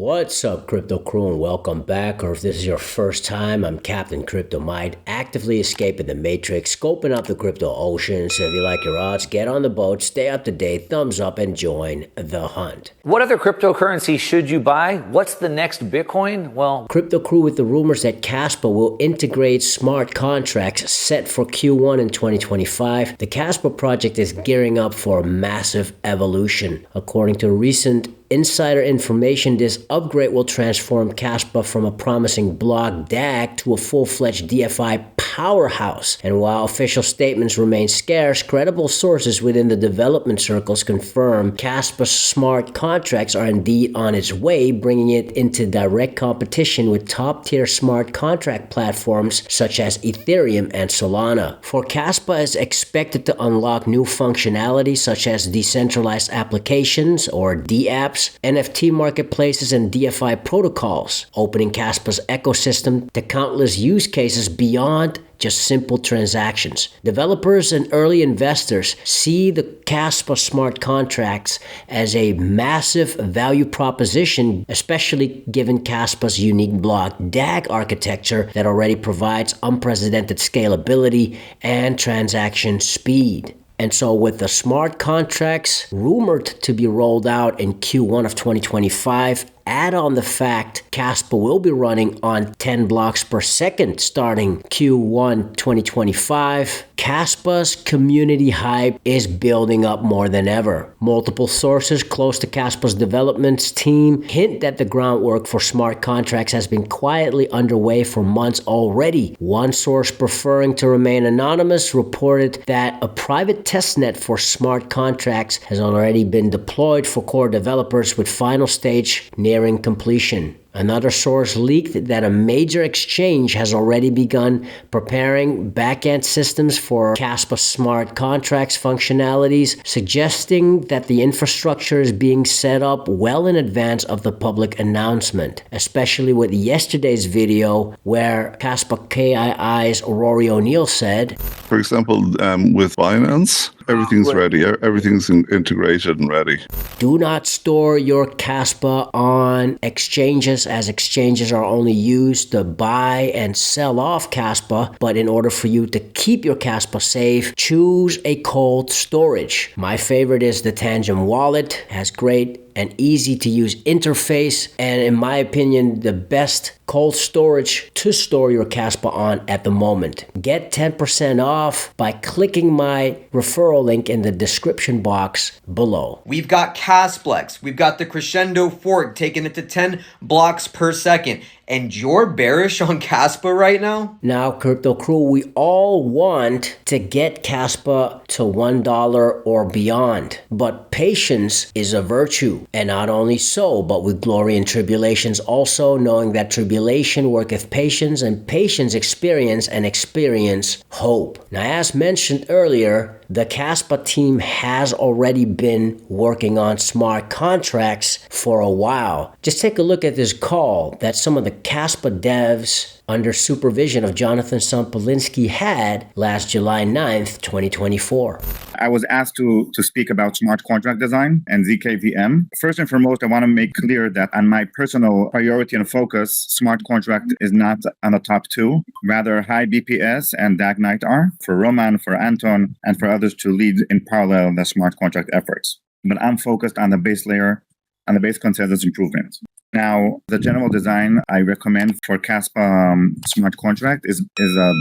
What's up, Crypto Crew, and welcome back. Or if this is your first time, I'm Captain Cryptomite, actively escaping the matrix, scoping out the crypto ocean. So if you like your odds, get on the boat, stay up to date, thumbs up, and join the hunt. What other cryptocurrency should you buy? What's the next Bitcoin? Well, Crypto Crew with the rumors that Kaspa will integrate smart contracts set for Q1 in 2025. The Kaspa project is gearing up for a massive evolution. According to recent insider information, this upgrade will transform Kaspa from a promising block DAG to a full-fledged DeFi powerhouse. And while official statements remain scarce, credible sources within the development circles confirm Kaspa's smart contracts are indeed on its way, bringing it into direct competition with top-tier smart contract platforms such as Ethereum and Solana. For Kaspa is expected to unlock new functionality such as decentralized applications or DApps, NFT marketplaces, and DeFi protocols, opening Kaspa's ecosystem to countless use cases beyond just simple transactions. Developers and early investors see the Kaspa smart contracts as a massive value proposition, especially given Kaspa's unique block DAG architecture that already provides unprecedented scalability and transaction speed. And so with the smart contracts rumored to be rolled out in Q1 of 2025, add on the fact Kaspa will be running on 10 blocks per second starting Q1 2025. Kaspa's community hype is building up more than ever. Multiple sources close to Kaspa's development team hint that the groundwork for smart contracts has been quietly underway for months already. One source, preferring to remain anonymous, reported that a private testnet for smart contracts has already been deployed for core developers, with final stage nearing completion. Another source leaked that a major exchange has already begun preparing backend systems for Kaspa smart contracts functionalities, suggesting that the infrastructure is being set up well in advance of the public announcement, especially with yesterday's video where Kaspa KII's Rory O'Neill said, for example, with Binance, everything's ready. Everything's integrated and ready. Do not store your Kaspa on exchanges, as exchanges are only used to buy and sell off Kaspa. But in order for you to keep your Kaspa safe, choose a cold storage. My favorite is the Tangent wallet. It has great and easy to use interface, and in my opinion, the best cold storage to store your Kaspa on at the moment. Get 10% off by clicking my referral link in the description box below. We've got Casplex, we've got the Crescendo fork taking it to 10 blocks per second. And you're bearish on Kaspa right now? Now, Crypto Crew, we all want to get Kaspa to $1 or beyond. But patience is a virtue. And not only so, but with glory and tribulations also, knowing that tribulation worketh patience, and patience experience, and experience hope. Now, as mentioned earlier, the Kaspa team has already been working on smart contracts for a while. Just take a look at this call that some of the Kaspa devs under supervision of Jonathan Sampolinsky had last July 9th, 2024. I was asked to speak about smart contract design and ZKVM. First and foremost, I want to make clear that on my personal priority and focus, smart contract is not on the top two. Rather, high BPS and DAG Knight are for Roman, for Anton, and for others to lead in parallel the smart contract efforts. But I'm focused on the base layer, on the base consensus improvement. Now, the general design I recommend for Kaspa smart contract is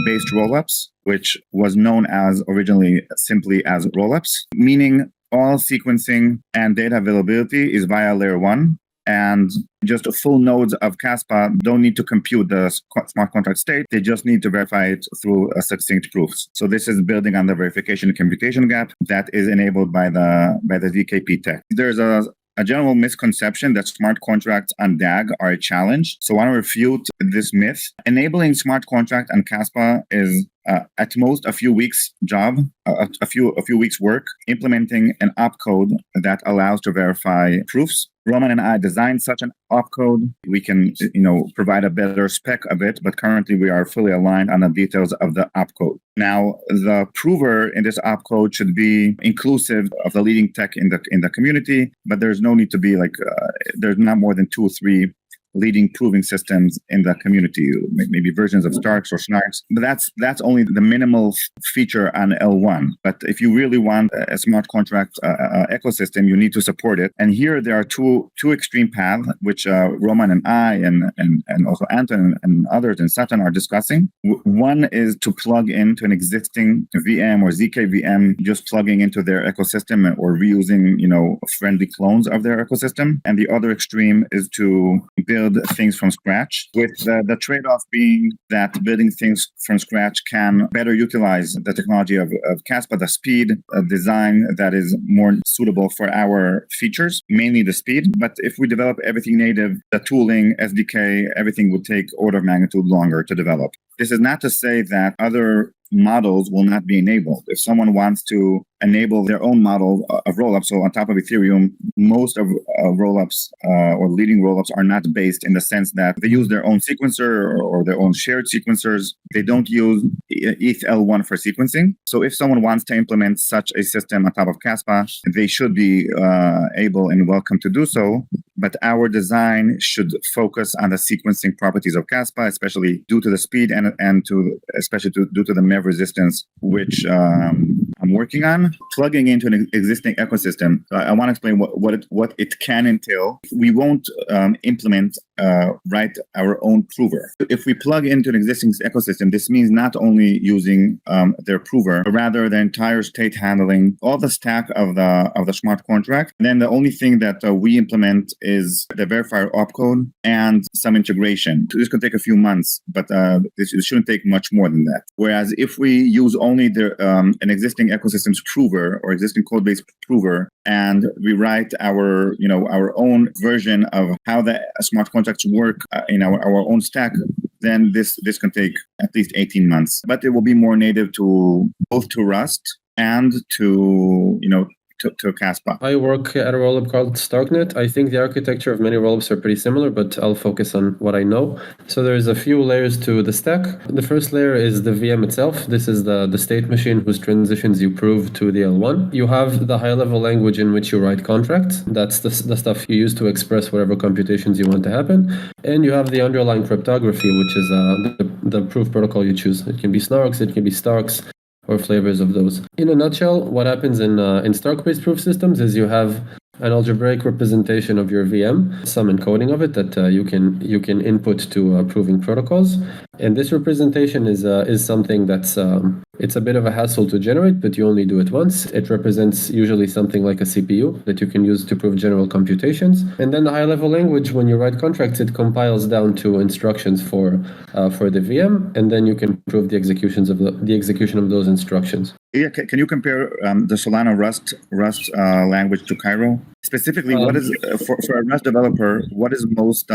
based rollups, which was known as originally simply as rollups, meaning all sequencing and data availability is via layer one, and just full nodes of Kaspa don't need to compute the smart contract state. They just need to verify it through succinct proofs. So this is building on the verification and computation gap that is enabled by the ZKP tech. There's a general misconception that smart contracts on DAG are a challenge. So I want to refute this myth. Enabling smart contract on Kaspa is at most a few weeks job, a few weeks work, implementing an opcode that allows to verify proofs. Roman and I designed such an opcode. We can, provide a better spec of it, but currently we are fully aligned on the details of the opcode. Now, the prover in this opcode should be inclusive of the leading tech in the community, but there's no need to be there's not more than 2 or 3 leading proving systems in the community, maybe versions of Starks or Snarks. But that's only the minimal feature on L1. But if you really want a smart contract ecosystem, you need to support it. And here there are two extreme paths, which Roman and I and also Anton and others and Satan are discussing. One is to plug into an existing VM or ZK VM, just plugging into their ecosystem or reusing, friendly clones of their ecosystem. And the other extreme is to build things from scratch, with the trade-off being that building things from scratch can better utilize the technology of Kaspa, the speed, design that is more suitable for our features, mainly the speed. But if we develop everything native, the tooling, SDK, everything will take order of magnitude longer to develop. This is not to say that other models will not be enabled. If someone wants to enable their own model of rollups, so on top of Ethereum, most of rollups or leading rollups are not based in the sense that they use their own sequencer or their own shared sequencers. They don't use ETH L1 for sequencing. So if someone wants to implement such a system on top of Kaspa, they should be able and welcome to do so. But our design should focus on the sequencing properties of Kaspa, especially due to the speed and due to the MEV resistance, which I'm working on. Plugging into an existing ecosystem, I want to explain what it can entail. We won't implement write our own prover. If we plug into an existing ecosystem, this means not only using their prover, but rather the entire state handling, all the stack of the smart contract. And then the only thing that we implement is the verifier opcode and some integration. This could take a few months, but it shouldn't take much more than that. Whereas if we use only an existing ecosystem's prover or existing code-based prover, and we write our own version of how the smart contracts work in our own stack, then this can take at least 18 months. But it will be more native to both to Rust and to Kaspa. I work at a rollup called Starknet. I think the architecture of many rollups are pretty similar, but I'll focus on what I know. So there's a few layers to the stack. The first layer is the VM itself. This is the state machine whose transitions you prove to the L1. You have the high-level language in which you write contracts. That's the stuff you use to express whatever computations you want to happen. And you have the underlying cryptography, which is the proof protocol you choose. It can be Snarks, it can be Starks, or flavors of those. In a nutshell, what happens in Stark-based proof systems is you have an algebraic representation of your VM, some encoding of it that you can input to proving protocols. And this representation is something that's it's a bit of a hassle to generate, but you only do it once. It represents usually something like a CPU that you can use to prove general computations. And then the high-level language, when you write contracts, it compiles down to instructions for the VM, and then you can prove the execution of those instructions. Yeah, can you compare the Solana Rust language to Cairo? Specifically, what is for a Rust developer? What is most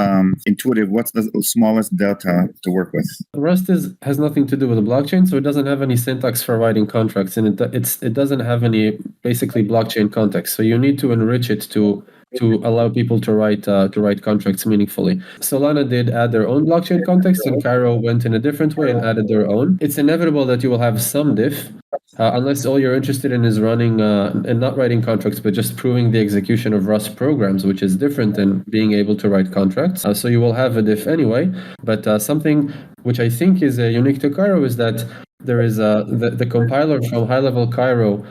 intuitive? What's the smallest delta to work with? Rust has nothing to do with the blockchain, so it doesn't have any syntax for writing contracts, and it doesn't have any basically blockchain context. So you need to enrich it to allow people to write contracts meaningfully. Solana did add their own blockchain context, and Cairo went in a different way and added their own. It's inevitable that you will have some diff, unless all you're interested in is running and not writing contracts, but just proving the execution of Rust programs, which is different than being able to write contracts. So you will have a diff anyway. But something which I think is unique to Cairo is that there is the compiler from high-level Cairo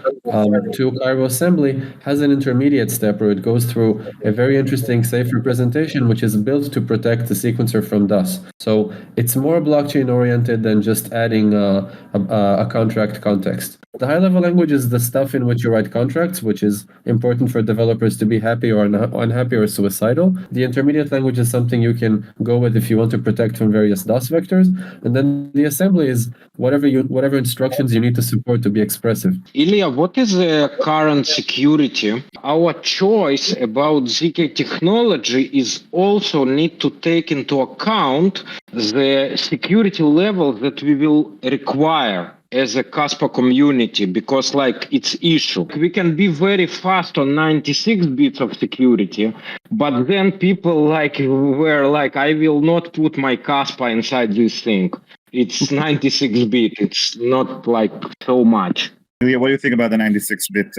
to Cairo assembly has an intermediate step where it goes through a very interesting safe representation, which is built to protect the sequencer from DOS. So it's more blockchain-oriented than just adding a contract context. The high-level language is the stuff in which you write contracts, which is important for developers to be happy or unhappy or suicidal. The intermediate language is something you can go with if you want to protect from various DOS vectors. And then the assembly is whatever instructions you need to support to be expressive. Ilya, what what is the current security? Our choice about ZK technology is also need to take into account the security level that we will require as a Kaspa community, because like it's issue. We can be very fast on 96 bits of security, but then people like were like, I will not put my Kaspa inside this thing. It's 96 bit. It's not like so much. Ilya, what do you think about the 96-bit?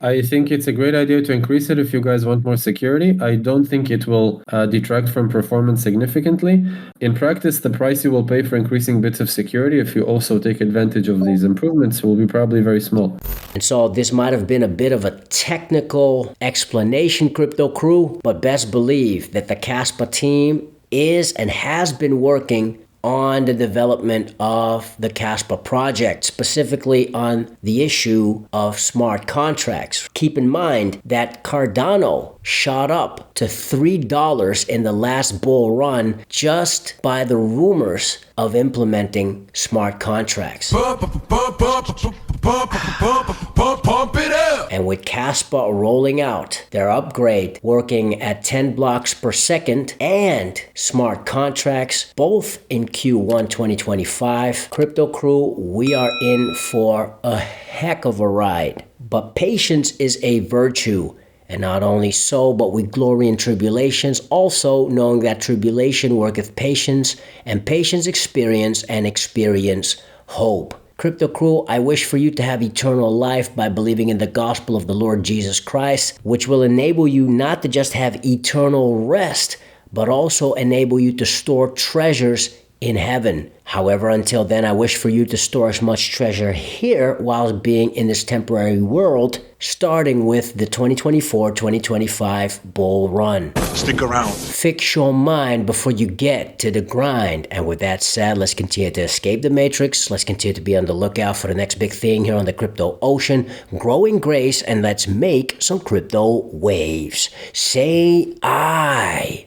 I think it's a great idea to increase it if you guys want more security. I don't think it will detract from performance significantly. In practice, the price you will pay for increasing bits of security, if you also take advantage of these improvements, will be probably very small. And so this might have been a bit of a technical explanation, crypto crew, but best believe that the Kaspa team is and has been working on the development of the Kaspa project, specifically on the issue of smart contracts. Keep in mind that Cardano shot up to $3 in the last bull run just by the rumors of implementing smart contracts. And with Kaspa rolling out their upgrade, working at 10 blocks per second, and smart contracts, both in Q1 2025, Crypto Crew, we are in for a heck of a ride. But patience is a virtue. And not only so, but we glory in tribulations, also knowing that tribulation worketh patience, and patience experience, and experience hope. Crypto Crew, I wish for you to have eternal life by believing in the gospel of the Lord Jesus Christ, which will enable you not to just have eternal rest, but also enable you to store treasures in heaven. However, until then, I wish for you to store as much treasure here while being in this temporary world, starting with the 2024-2025 bull run. Stick around. Fix your mind before you get to the grind. And with that said, let's continue to escape the matrix. Let's continue to be on the lookout for the next big thing here on the crypto ocean. Grow in grace, and let's make some crypto waves. Say aye.